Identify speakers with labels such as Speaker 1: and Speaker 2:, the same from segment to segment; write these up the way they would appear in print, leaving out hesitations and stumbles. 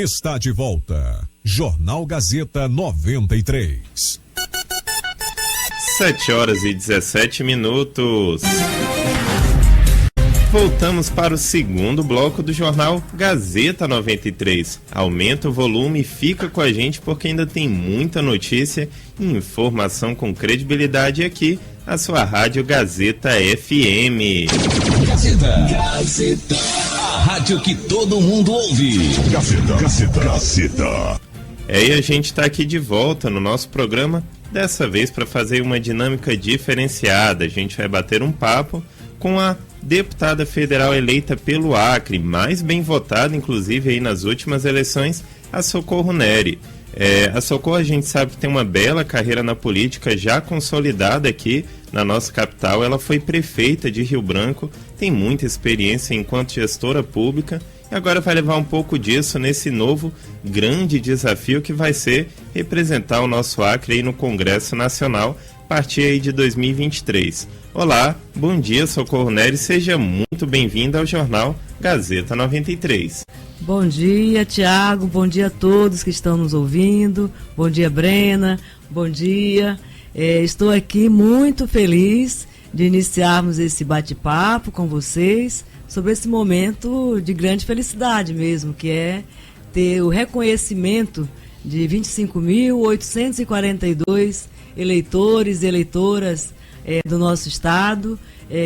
Speaker 1: está de volta. Jornal Gazeta 93.
Speaker 2: 7h17. Voltamos para o segundo bloco do Jornal Gazeta 93. Aumenta o volume e fica com a gente porque ainda tem muita notícia e informação com credibilidade aqui, a sua rádio Gazeta FM.
Speaker 3: Gazeta. A rádio que todo mundo ouve. Gazeta.
Speaker 2: E a gente está aqui de volta no nosso programa, dessa vez para fazer uma dinâmica diferenciada. A gente vai bater um papo com a deputada federal eleita pelo Acre, mais bem votada, inclusive, aí nas últimas eleições, a Socorro Neri. A Socorro, a gente sabe que tem uma bela carreira na política, já consolidada aqui na nossa capital. Ela foi prefeita de Rio Branco, tem muita experiência enquanto gestora pública e agora vai levar um pouco disso nesse novo grande desafio que vai ser representar o nosso Acre aí no Congresso Nacional a partir aí de 2023. Olá, bom dia, Socorro Neri, seja muito bem-vinda ao Jornal Gazeta 93.
Speaker 4: Bom dia, Tiago, bom dia a todos que estão nos ouvindo, bom dia, Brena, bom dia. Estou aqui muito feliz de iniciarmos esse bate-papo com vocês sobre esse momento de grande felicidade mesmo, que é ter o reconhecimento de 25.842 eleitores e eleitoras do nosso estado,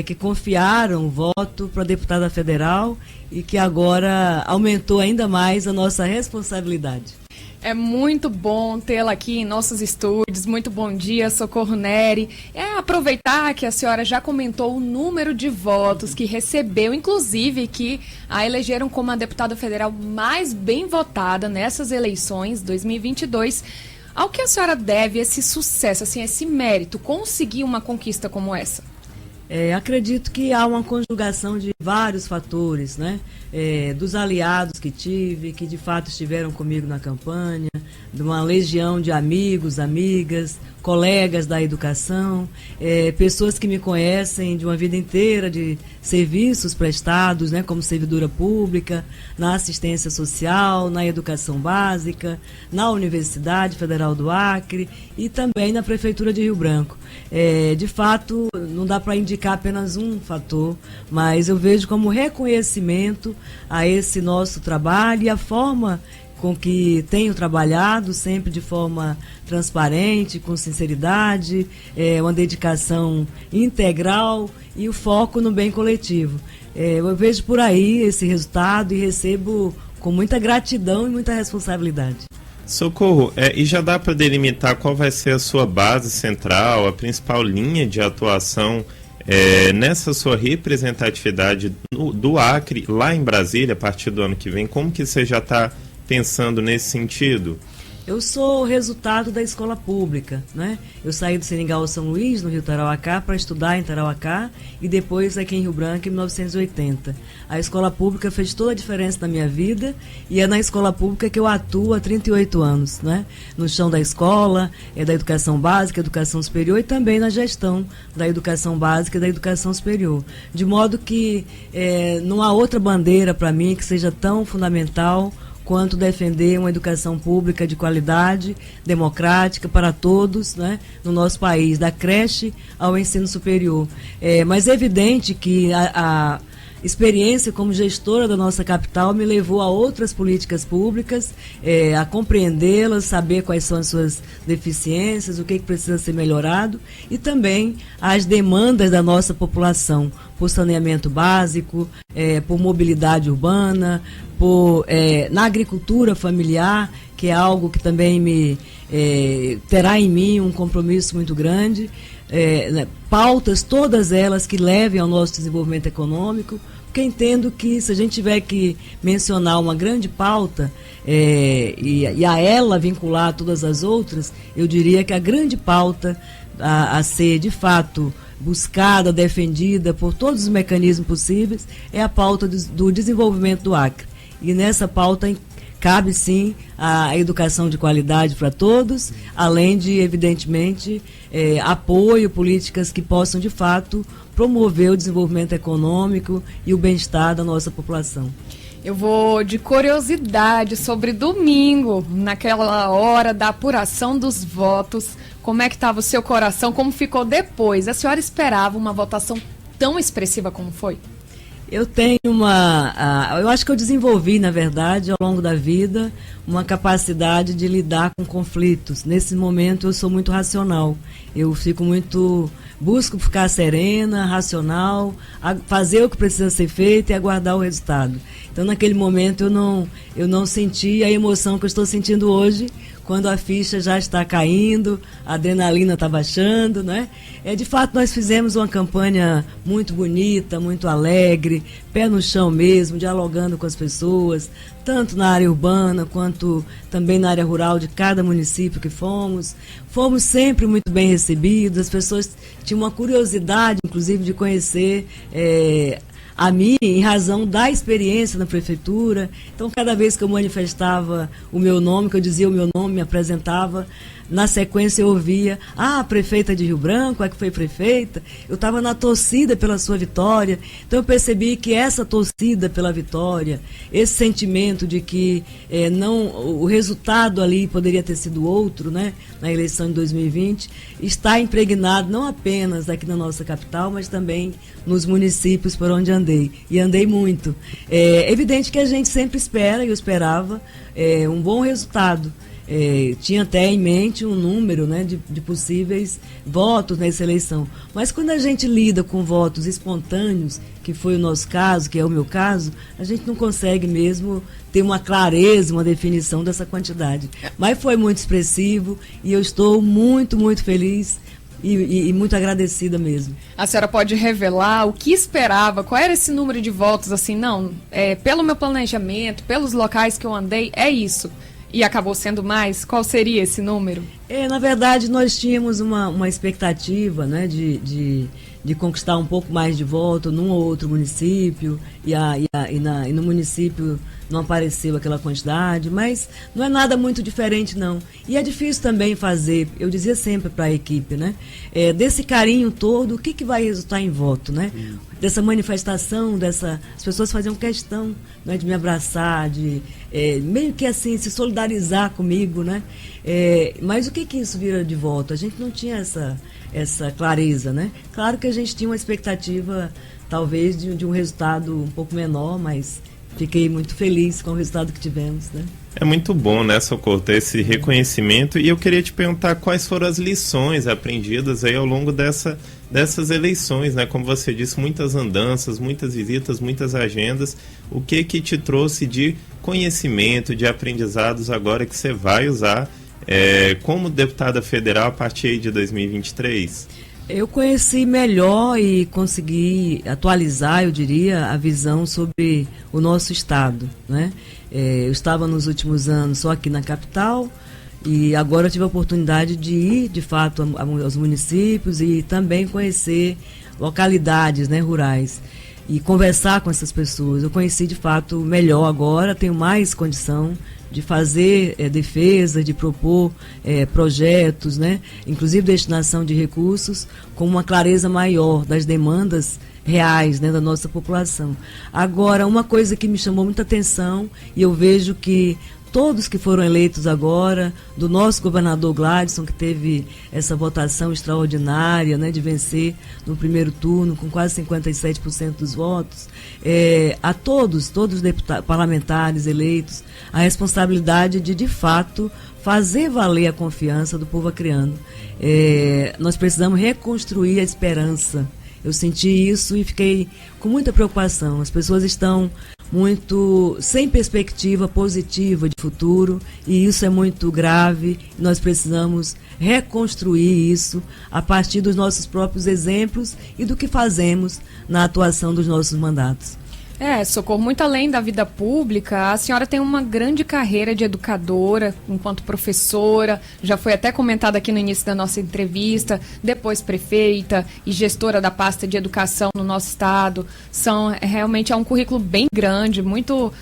Speaker 4: que confiaram o voto para a deputada federal e que agora aumentou ainda mais a nossa responsabilidade.
Speaker 5: É muito bom tê-la aqui em nossos estúdios. Muito bom dia, Socorro Neri. Aproveitar que a senhora já comentou o número de votos que recebeu, inclusive que a elegeram como a deputada federal mais bem votada nessas eleições 2022. Ao que a senhora deve esse sucesso, assim, esse mérito, conseguir uma conquista como essa?
Speaker 4: Acredito que há uma conjugação de vários fatores, né? Dos aliados que tive, que de fato estiveram comigo na campanha, de uma legião de amigos, amigas, colegas da educação, pessoas que me conhecem de uma vida inteira de serviços prestados, né, como servidora pública, na assistência social, na educação básica, na Universidade Federal do Acre e também na Prefeitura de Rio Branco. De fato, não dá para indicar apenas um fator, mas eu vejo como reconhecimento a esse nosso trabalho e a forma com que tenho trabalhado, sempre de forma transparente, com sinceridade, uma dedicação integral e o foco no bem coletivo. Eu vejo por aí esse resultado e recebo com muita gratidão e muita responsabilidade.
Speaker 2: Socorro, e já dá para delimitar qual vai ser a sua base central, a principal linha de atuação nessa sua representatividade do Acre, lá em Brasília, a partir do ano que vem? Como que você já está pensando nesse sentido?
Speaker 4: Eu sou o resultado da escola pública, né? Eu saí do Seringal São Luís, no Rio Tarauacá, para estudar em Tarauacá e depois aqui em Rio Branco, em 1980. A escola pública fez toda a diferença na minha vida e é na escola pública que eu atuo há 38 anos, né? No chão da escola, da educação básica, educação superior e também na gestão da educação básica e da educação superior. De modo que não há outra bandeira para mim que seja tão fundamental quanto defender uma educação pública de qualidade, democrática para todos, né, no nosso país, da creche ao ensino superior. Mas é evidente que a experiência como gestora da nossa capital me levou a outras políticas públicas, a compreendê-las, saber quais são as suas deficiências, o que precisa ser melhorado e também as demandas da nossa população, por saneamento básico, por mobilidade urbana, na agricultura familiar, que é algo que também terá em mim um compromisso muito grande, pautas todas elas que levem ao nosso desenvolvimento econômico, porque entendo que se a gente tiver que mencionar uma grande pauta e a ela vincular todas as outras, eu diria que a grande pauta a ser de fato buscada, defendida por todos os mecanismos possíveis é a pauta do desenvolvimento do Acre. E nessa pauta cabe sim a educação de qualidade para todos, além de, evidentemente, apoio, políticas que possam, de fato, promover o desenvolvimento econômico e o bem-estar da nossa população.
Speaker 5: Eu vou de curiosidade sobre domingo, naquela hora da apuração dos votos. Como é que estava o seu coração? Como ficou depois? A senhora esperava uma votação tão expressiva como foi?
Speaker 4: Eu tenho eu acho que eu desenvolvi, na verdade, ao longo da vida, uma capacidade de lidar com conflitos. Nesse momento eu sou muito racional. Eu busco ficar serena, racional, fazer o que precisa ser feito e aguardar o resultado. Então, naquele momento, eu não senti a emoção que eu estou sentindo hoje, quando a ficha já está caindo, a adrenalina está baixando, né? De fato, nós fizemos uma campanha muito bonita, muito alegre, pé no chão mesmo, dialogando com as pessoas, tanto na área urbana quanto também na área rural de cada município que fomos. Fomos sempre muito bem recebidos, as pessoas tinham uma curiosidade, inclusive, de conhecer a mim, em razão da experiência na prefeitura. Então, cada vez que eu manifestava o meu nome, que eu dizia o meu nome, me apresentava, na sequência eu ouvia: a prefeita de Rio Branco, a que foi prefeita. Eu estava na torcida pela sua vitória. Então eu percebi que essa torcida pela vitória, esse sentimento de que o resultado ali poderia ter sido outro, né, na eleição de 2020, está impregnado não apenas aqui na nossa capital, mas também nos municípios por onde andei. E andei muito. É evidente que a gente sempre espera, e eu esperava, um bom resultado. Tinha até em mente um número, né, de possíveis votos nessa eleição. Mas quando a gente lida com votos espontâneos, que foi o nosso caso, que é o meu caso, a gente não consegue mesmo ter uma clareza, uma definição dessa quantidade. Mas foi muito expressivo e eu estou muito, muito feliz e muito agradecida mesmo.
Speaker 5: A senhora pode revelar o que esperava? Qual era esse número de votos? Assim, pelo meu planejamento, pelos locais que eu andei, é isso. E acabou sendo mais? Qual seria esse número?
Speaker 4: Na verdade, nós tínhamos uma expectativa, né, de conquistar um pouco mais de voto num ou outro município, e no município não apareceu aquela quantidade, mas não é nada muito diferente, não. E é difícil também fazer, eu dizia sempre para a equipe, né, desse carinho todo, o que vai resultar em voto, né? Dessa manifestação, as pessoas faziam questão, né, de me abraçar, de meio que assim, se solidarizar comigo, né? Mas o que isso vira de voto? A gente não tinha essa clareza, né? Claro que a gente tinha uma expectativa, talvez, de um resultado um pouco menor, mas fiquei muito feliz com o resultado que tivemos, né?
Speaker 2: É muito bom, né, Socorro, ter esse reconhecimento. E eu queria te perguntar quais foram as lições aprendidas aí ao longo dessas eleições, né? Como você disse, muitas andanças, muitas visitas, muitas agendas. O que te trouxe de conhecimento, de aprendizados agora que você vai usar como deputada federal a partir de 2023?
Speaker 4: Eu conheci melhor e consegui atualizar, eu diria, a visão sobre o nosso estado, né? Eu estava nos últimos anos só aqui na capital e agora eu tive a oportunidade de ir, de fato, aos municípios e também conhecer localidades, né, rurais e conversar com essas pessoas. Eu conheci, de fato, melhor agora, tenho mais condição de fazer defesa, de propor projetos, né? Inclusive destinação de recursos, com uma clareza maior das demandas reais, né, da nossa população. Agora, uma coisa que me chamou muita atenção, e eu vejo que todos que foram eleitos agora, do nosso governador Gladson, que teve essa votação extraordinária, né, de vencer no primeiro turno com quase 57% dos votos, a todos os deputados, parlamentares eleitos, a responsabilidade de fato, fazer valer a confiança do povo acreano. Nós precisamos reconstruir a esperança. Eu senti isso e fiquei com muita preocupação. As pessoas estão muito sem perspectiva positiva de futuro e isso é muito grave. Nós precisamos reconstruir isso a partir dos nossos próprios exemplos e do que fazemos na atuação dos nossos mandatos.
Speaker 5: Socorro, muito além da vida pública, a senhora tem uma grande carreira de educadora, enquanto professora, já foi até comentada aqui no início da nossa entrevista, depois prefeita e gestora da pasta de educação no nosso estado. Realmente é um currículo bem grande, muito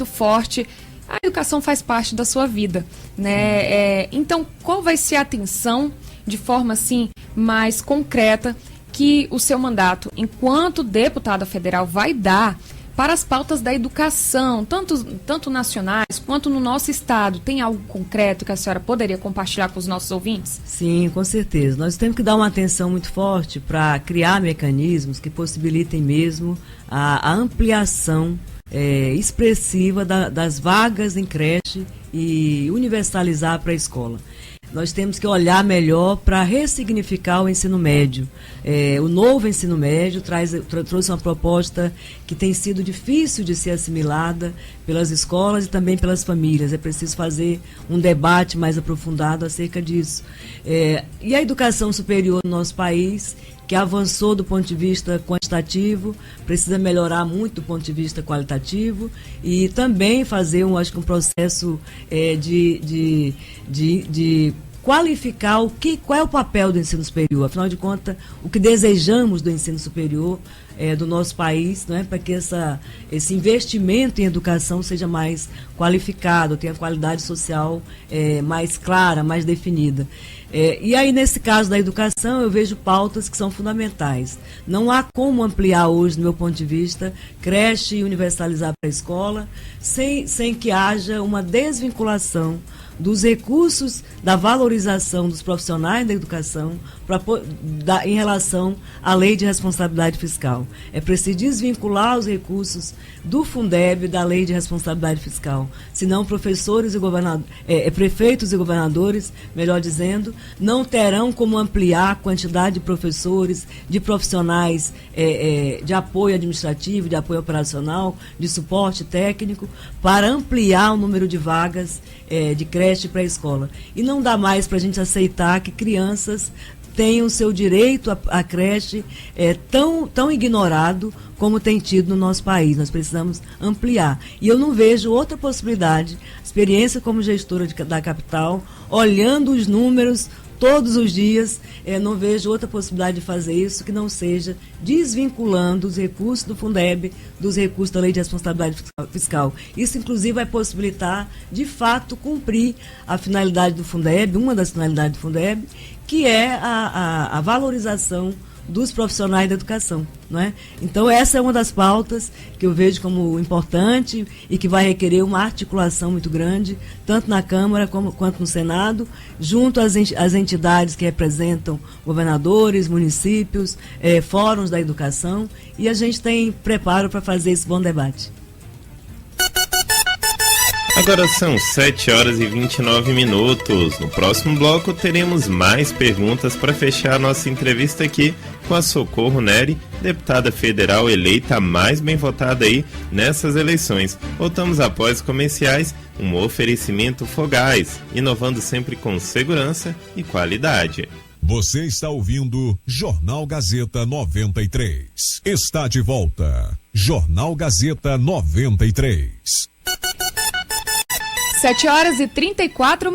Speaker 5: forte. A educação faz parte da sua vida, né? Então, qual vai ser a atenção, de forma assim, mais concreta, que o seu mandato, enquanto deputada federal, vai dar para as pautas da educação, tanto nacionais quanto no nosso estado. Tem algo concreto que a senhora poderia compartilhar com os nossos ouvintes?
Speaker 4: Sim, com certeza. Nós temos que dar uma atenção muito forte para criar mecanismos que possibilitem mesmo a ampliação expressiva das vagas em creche e universalizar para a escola. Nós temos que olhar melhor para ressignificar o ensino médio. O novo ensino médio trouxe uma proposta que tem sido difícil de ser assimilada pelas escolas e também pelas famílias. É preciso fazer um debate mais aprofundado acerca disso. E a educação superior no nosso país, que avançou do ponto de vista quantitativo, precisa melhorar muito do ponto de vista qualitativo e também fazer um processo de qualificar qual é o papel do ensino superior. Afinal de contas, o que desejamos do ensino superior do nosso país, não é, para que esse investimento em educação seja mais qualificado, tenha qualidade social mais clara, mais definida. E aí, nesse caso da educação, eu vejo pautas que são fundamentais. Não há como ampliar hoje, do meu ponto de vista, creche e universalizar para a escola, sem que haja uma desvinculação dos recursos da valorização dos profissionais da educação em relação à lei de responsabilidade fiscal. É preciso desvincular os recursos do Fundeb da lei de responsabilidade fiscal. Senão, professores e prefeitos e governadores, melhor dizendo, não terão como ampliar a quantidade de professores, de profissionais de apoio administrativo, de apoio operacional, de suporte técnico, para ampliar o número de vagas de creche para a escola. E não dá mais para a gente aceitar que crianças tenham seu direito à creche tão ignorado como tem tido no nosso país. Nós precisamos ampliar. E eu não vejo outra possibilidade, experiência como gestora da capital, olhando os números todos os dias, não vejo outra possibilidade de fazer isso que não seja desvinculando os recursos do Fundeb dos recursos da Lei de Responsabilidade Fiscal. Isso, inclusive, vai possibilitar, de fato, cumprir a finalidade do Fundeb, uma das finalidades do Fundeb, que é a valorização dos profissionais da educação, não é? Então, essa é uma das pautas que eu vejo como importante e que vai requerer uma articulação muito grande, tanto na Câmara quanto no Senado, junto às entidades que representam governadores, municípios, fóruns da educação, e a gente tem preparo para fazer esse bom debate.
Speaker 2: Agora são 7h29. No próximo bloco teremos mais perguntas para fechar a nossa entrevista aqui com a Socorro Neri, deputada federal eleita mais bem votada aí nessas eleições. Voltamos após comerciais, um oferecimento Fogás, inovando sempre com segurança e qualidade.
Speaker 1: Você está ouvindo Jornal Gazeta 93. Está de volta. Jornal Gazeta 93.
Speaker 5: 7h34.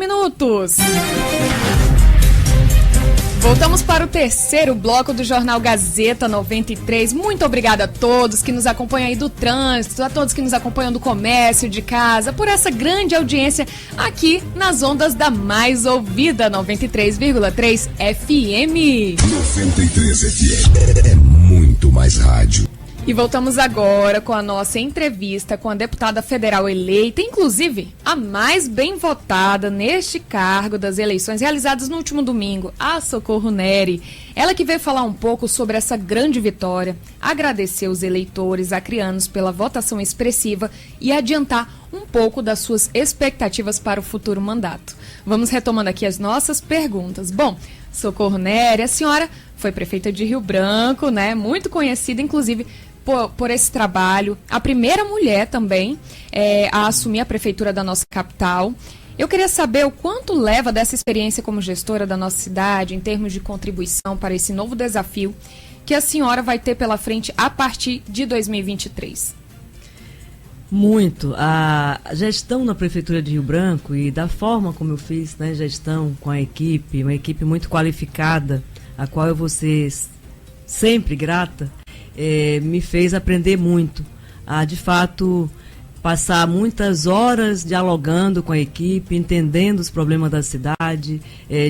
Speaker 5: Voltamos para o terceiro bloco do Jornal Gazeta 93. Muito obrigada a todos que nos acompanham aí do trânsito, a todos que nos acompanham do comércio, de casa, por essa grande audiência aqui nas ondas da mais ouvida 93,3 FM.
Speaker 3: 93 FM é muito mais rádio.
Speaker 5: E voltamos agora com a nossa entrevista com a deputada federal eleita, inclusive a mais bem votada neste cargo das eleições realizadas no último domingo, a Socorro Neri. Ela que veio falar um pouco sobre essa grande vitória, agradecer os eleitores acrianos pela votação expressiva e adiantar um pouco das suas expectativas para o futuro mandato. Vamos retomando aqui as nossas perguntas. Bom, Socorro Neri, a senhora foi prefeita de Rio Branco, né? Muito conhecida, inclusive, por esse trabalho, a primeira mulher também a assumir a prefeitura da nossa capital. Eu queria saber o quanto leva dessa experiência como gestora da nossa cidade, em termos de contribuição para esse novo desafio que a senhora vai ter pela frente a partir de 2023.
Speaker 4: Muito. A gestão na Prefeitura de Rio Branco e da forma como eu fiz, né, gestão com a equipe, uma equipe muito qualificada, a qual eu vou ser sempre grata, me fez aprender muito, a de fato passar muitas horas dialogando com a equipe, entendendo os problemas da cidade,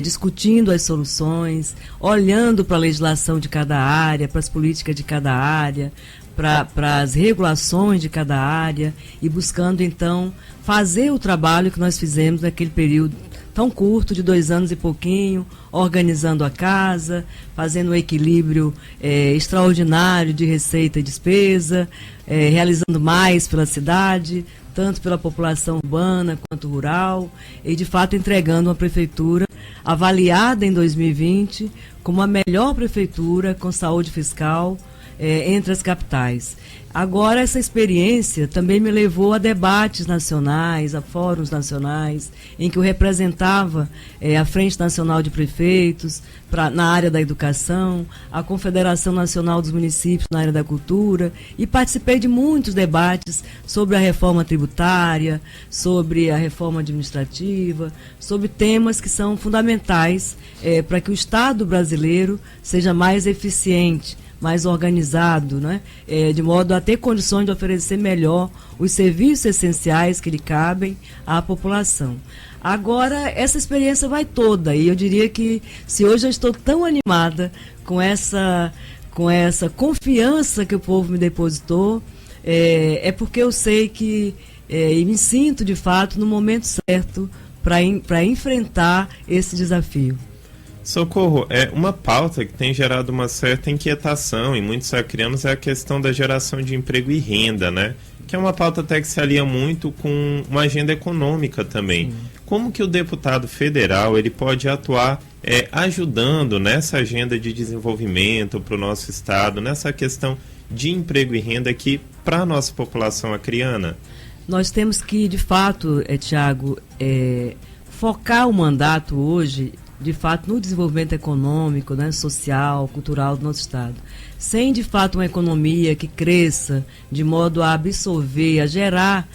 Speaker 4: discutindo as soluções, olhando para a legislação de cada área, para as políticas de cada área, para as regulações de cada área e buscando, então, fazer o trabalho que nós fizemos naquele período tão curto, de 2 anos e pouquinho, organizando a casa, fazendo um equilíbrio extraordinário de receita e despesa, realizando mais pela cidade, tanto pela população urbana quanto rural, e de fato entregando uma prefeitura avaliada em 2020 como a melhor prefeitura com saúde fiscal entre as capitais. Agora, essa experiência também me levou a debates nacionais, a fóruns nacionais, em que eu representava a Frente Nacional de Prefeitos na área da educação, a Confederação Nacional dos Municípios na área da cultura, e participei de muitos debates sobre a reforma tributária, sobre a reforma administrativa, sobre temas que são fundamentais para que o Estado brasileiro seja mais eficiente, mais organizado, né? De modo a ter condições de oferecer melhor os serviços essenciais que lhe cabem à população. Agora, essa experiência vai toda, e eu diria que se hoje eu estou tão animada com essa confiança que o povo me depositou, é porque eu sei que, e me sinto de fato no momento certo para enfrentar esse desafio.
Speaker 2: Socorro, uma pauta que tem gerado uma certa inquietação em muitos acrianos é a questão da geração de emprego e renda, né? Que é uma pauta até que se alia muito com uma agenda econômica também. Sim. Como que o deputado federal ele pode atuar ajudando nessa agenda de desenvolvimento para o nosso estado, nessa questão de emprego e renda aqui para a nossa população acriana?
Speaker 4: Nós temos que, de fato, Tiago, focar o mandato hoje de fato no desenvolvimento econômico, né, social, cultural do nosso estado. Sem de fato uma economia que cresça de modo a absorver, a gerar,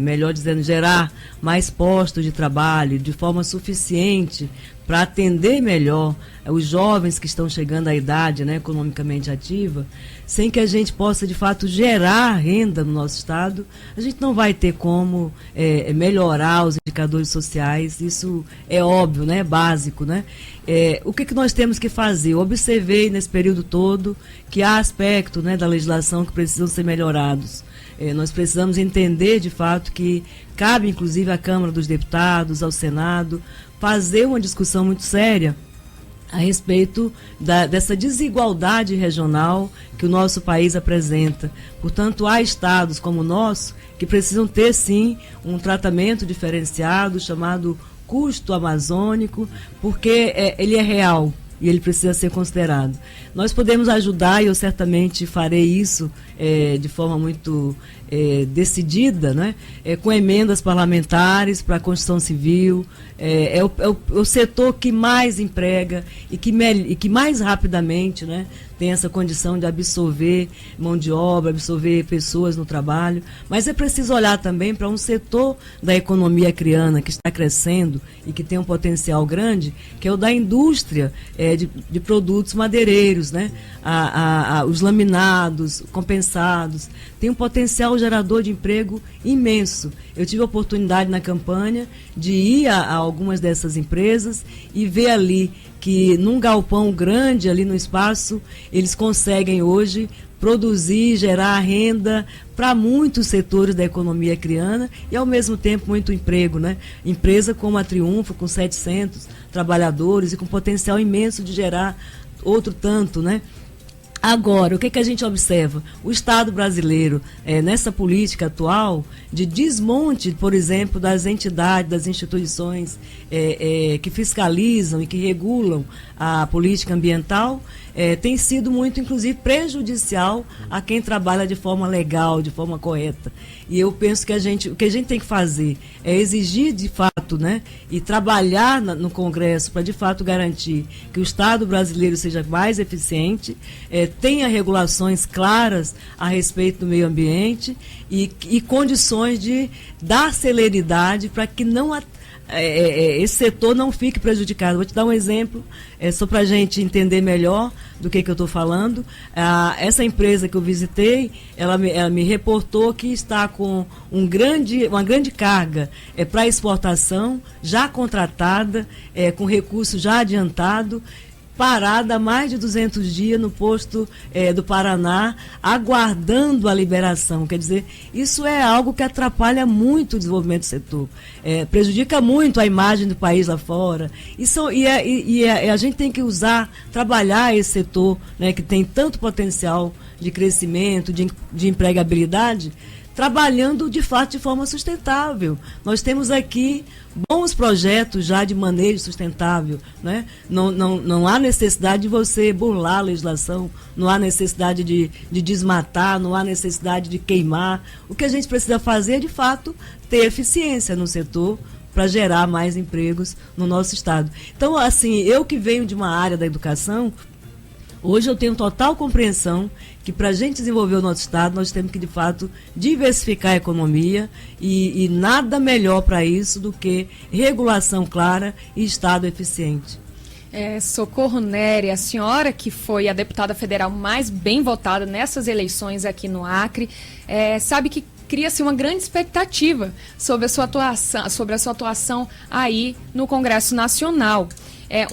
Speaker 4: melhor dizendo, gerar mais postos de trabalho de forma suficiente para atender melhor os jovens que estão chegando à idade, né, economicamente ativa, sem que a gente possa de fato gerar renda no nosso estado, a gente não vai ter como melhorar os indicadores sociais. Isso é óbvio, né, é básico, né? O que nós temos que fazer? Eu observei nesse período todo que há aspectos, né, da legislação que precisam ser melhorados. Nós precisamos entender de fato que cabe inclusive à Câmara dos Deputados, ao Senado, fazer uma discussão muito séria a respeito dessa desigualdade regional que o nosso país apresenta. Portanto, há estados como o nosso que precisam ter, sim, um tratamento diferenciado, chamado custo amazônico, porque ele é real e ele precisa ser considerado. Nós podemos ajudar, e eu certamente farei isso de forma muito decidida, né? Com emendas parlamentares para a Constituição Civil. É o setor que mais emprega e que mais rapidamente, né, tem essa condição de absorver mão de obra, absorver pessoas no trabalho. Mas é preciso olhar também para um setor da economia acriana que está crescendo e que tem um potencial grande, que é o da indústria de produtos madeireiros, né? Os laminados, compensados, tem um potencial gerador de emprego imenso. Eu tive a oportunidade na campanha de ir a algumas dessas empresas e ver ali que num galpão grande ali no espaço, eles conseguem hoje produzir, gerar renda para muitos setores da economia acriana e ao mesmo tempo muito emprego, né? Empresa como a Triunfo, com 700 trabalhadores e com potencial imenso de gerar outro tanto, né? Agora, o que a gente observa? O Estado brasileiro, nessa política atual de desmonte, por exemplo, das entidades, das instituições que fiscalizam e que regulam a política ambiental, tem sido muito, inclusive, prejudicial a quem trabalha de forma legal, de forma correta. E eu penso que o que a gente tem que fazer é exigir, de fato, né, e trabalhar no Congresso para, de fato, garantir que o Estado brasileiro seja mais eficiente, tenha regulações claras a respeito do meio ambiente e condições de dar celeridade para que esse setor não fique prejudicado. Vou te dar um exemplo, só para a gente entender melhor do que eu estou falando. Essa empresa que eu visitei, ela me reportou que está com uma grande carga para exportação, já contratada, com recurso já adiantado, parada há mais de 200 dias no posto do Paraná, aguardando a liberação. Quer dizer, isso é algo que atrapalha muito o desenvolvimento do setor, prejudica muito a imagem do país lá fora. A gente tem que trabalhar esse setor, né, que tem tanto potencial de crescimento, de empregabilidade, trabalhando de fato de forma sustentável. Nós temos aqui bons projetos já de manejo sustentável, né? Não há necessidade de você burlar a legislação, não há necessidade de desmatar, não há necessidade de queimar. O que a gente precisa fazer é, de fato, ter eficiência no setor para gerar mais empregos no nosso estado. Então, assim, eu que venho de uma área da educação, hoje eu tenho total compreensão que para a gente desenvolver o nosso estado, nós temos que, de fato, diversificar a economia e nada melhor para isso do que regulação clara e estado eficiente.
Speaker 5: Socorro Nery, a senhora que foi a deputada federal mais bem votada nessas eleições aqui no Acre, sabe que cria-se uma grande expectativa sobre a sua atuação aí no Congresso Nacional.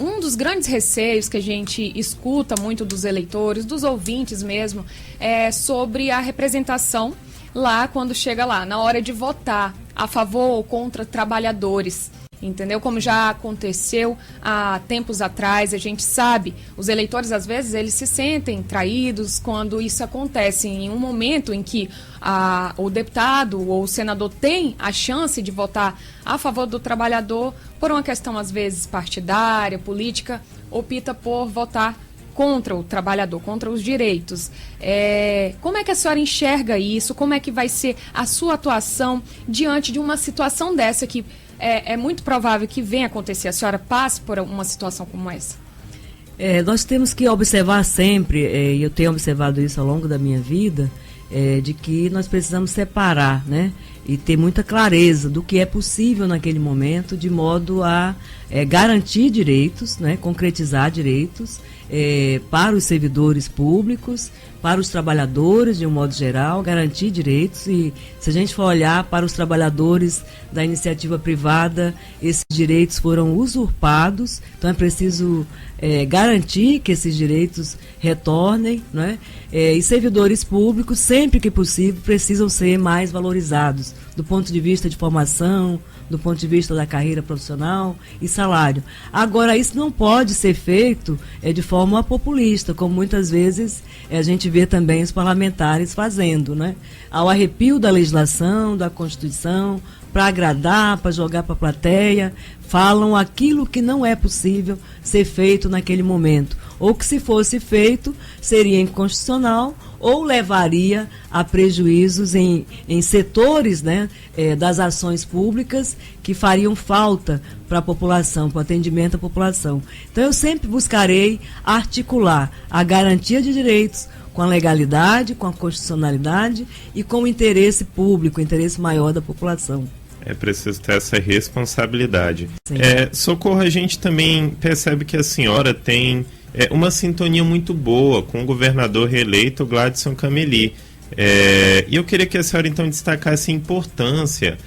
Speaker 5: Um dos grandes receios que a gente escuta muito dos eleitores, dos ouvintes mesmo, é sobre a representação lá quando chega lá, na hora de votar a favor ou contra trabalhadores. Entendeu? Como já aconteceu há tempos atrás, a gente sabe, os eleitores às vezes eles se sentem traídos quando isso acontece em um momento em que o deputado ou o senador tem a chance de votar a favor do trabalhador, por uma questão às vezes partidária, política, opta por votar contra o trabalhador, contra os direitos. Como é que a senhora enxerga isso? Como é que vai ser a sua atuação diante de uma situação dessa que é muito provável que venha acontecer? A senhora passe por uma situação como essa?
Speaker 4: Nós temos que observar sempre, e eu tenho observado isso ao longo da minha vida, de que nós precisamos separar, né, e ter muita clareza do que é possível naquele momento, de modo a garantir direitos, né, concretizar direitos para os servidores públicos, para os trabalhadores de um modo geral, garantir direitos. E se a gente for olhar para os trabalhadores da iniciativa privada, esses direitos foram usurpados, então é preciso garantir que esses direitos retornem, né? E servidores públicos, sempre que possível, precisam ser mais valorizados do ponto de vista de formação, do ponto de vista da carreira profissional e salário. Agora, isso não pode ser feito de forma populista, como muitas vezes a gente vê também os parlamentares fazendo, né? Ao arrepio da legislação, da Constituição, para agradar, para jogar para a plateia, falam aquilo que não é possível ser feito naquele momento. Ou que, se fosse feito, seria inconstitucional ou levaria a prejuízos em setores, né, das ações públicas que fariam falta para a população, para o atendimento à população. Então, eu sempre buscarei articular a garantia de direitos com a legalidade, com a constitucionalidade e com o interesse público, o interesse maior da população.
Speaker 2: É preciso ter essa responsabilidade. Socorro, a gente também percebe que a senhora tem uma sintonia muito boa com o governador reeleito, Gladson Cameli. E eu queria que a senhora então destacasse a importância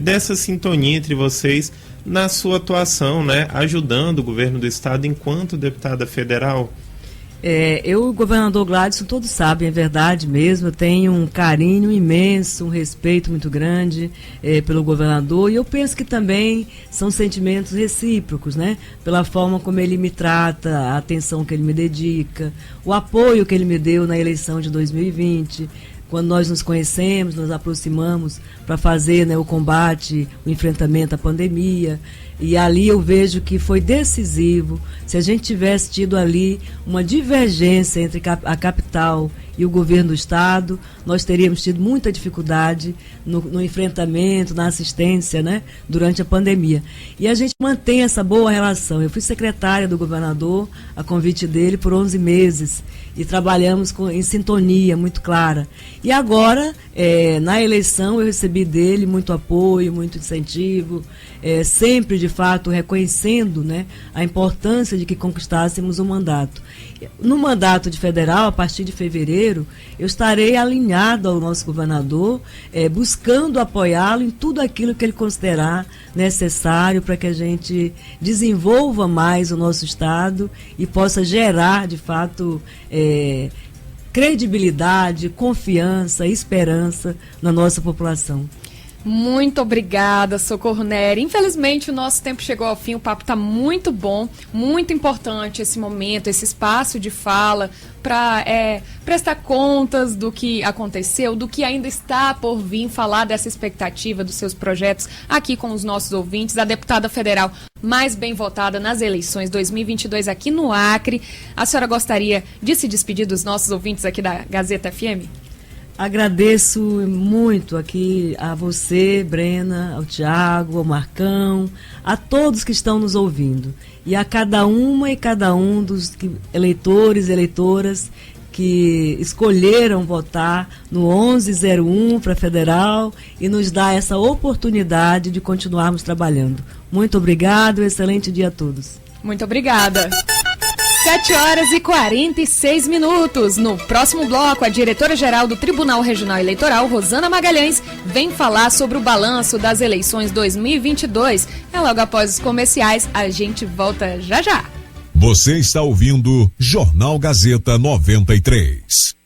Speaker 2: dessa sintonia entre vocês na sua atuação, né, ajudando o governo do estado enquanto deputada federal.
Speaker 4: O governador Gladson, todos sabem, é verdade mesmo, eu tenho um carinho imenso, um respeito muito grande pelo governador, e eu penso que também são sentimentos recíprocos, né? Pela forma como ele me trata, a atenção que ele me dedica, o apoio que ele me deu na eleição de 2020, quando nós nos conhecemos, nos aproximamos para fazer, né, o combate, o enfrentamento à pandemia. E ali eu vejo que foi decisivo. Se a gente tivesse tido ali uma divergência entre a capital e o governo do estado, nós teríamos tido muita dificuldade no enfrentamento, na assistência, né, durante a pandemia. E a gente mantém essa boa relação. Eu fui secretária do governador, a convite dele, por 11 meses. E trabalhamos em sintonia muito clara. E agora, na eleição, eu recebi dele muito apoio, muito incentivo, sempre, de fato, reconhecendo, né, a importância de que conquistássemos o mandato. No mandato de federal, a partir de fevereiro, janeiro, eu estarei alinhado ao nosso governador, buscando apoiá-lo em tudo aquilo que ele considerar necessário para que a gente desenvolva mais o nosso estado e possa gerar, de fato, credibilidade, confiança, esperança na nossa população.
Speaker 5: Muito obrigada, Socorro Nery. Infelizmente, o nosso tempo chegou ao fim, o papo está muito bom, muito importante esse momento, esse espaço de fala para prestar contas do que aconteceu, do que ainda está por vir, falar dessa expectativa dos seus projetos aqui com os nossos ouvintes, a deputada federal mais bem votada nas eleições 2022 aqui no Acre. A senhora gostaria de se despedir dos nossos ouvintes aqui da Gazeta FM?
Speaker 4: Agradeço muito aqui a você, Brena, ao Tiago, ao Marcão, a todos que estão nos ouvindo e a cada uma e cada um dos eleitores e eleitoras que escolheram votar no 1101 para federal e nos dá essa oportunidade de continuarmos trabalhando. Muito obrigado, excelente dia a todos.
Speaker 5: Muito obrigada. 7h46. No próximo bloco, a diretora-geral do Tribunal Regional Eleitoral, Rosana Magalhães, vem falar sobre o balanço das eleições 2022. Logo após os comerciais, a gente volta já já.
Speaker 1: Você está ouvindo Jornal Gazeta 93.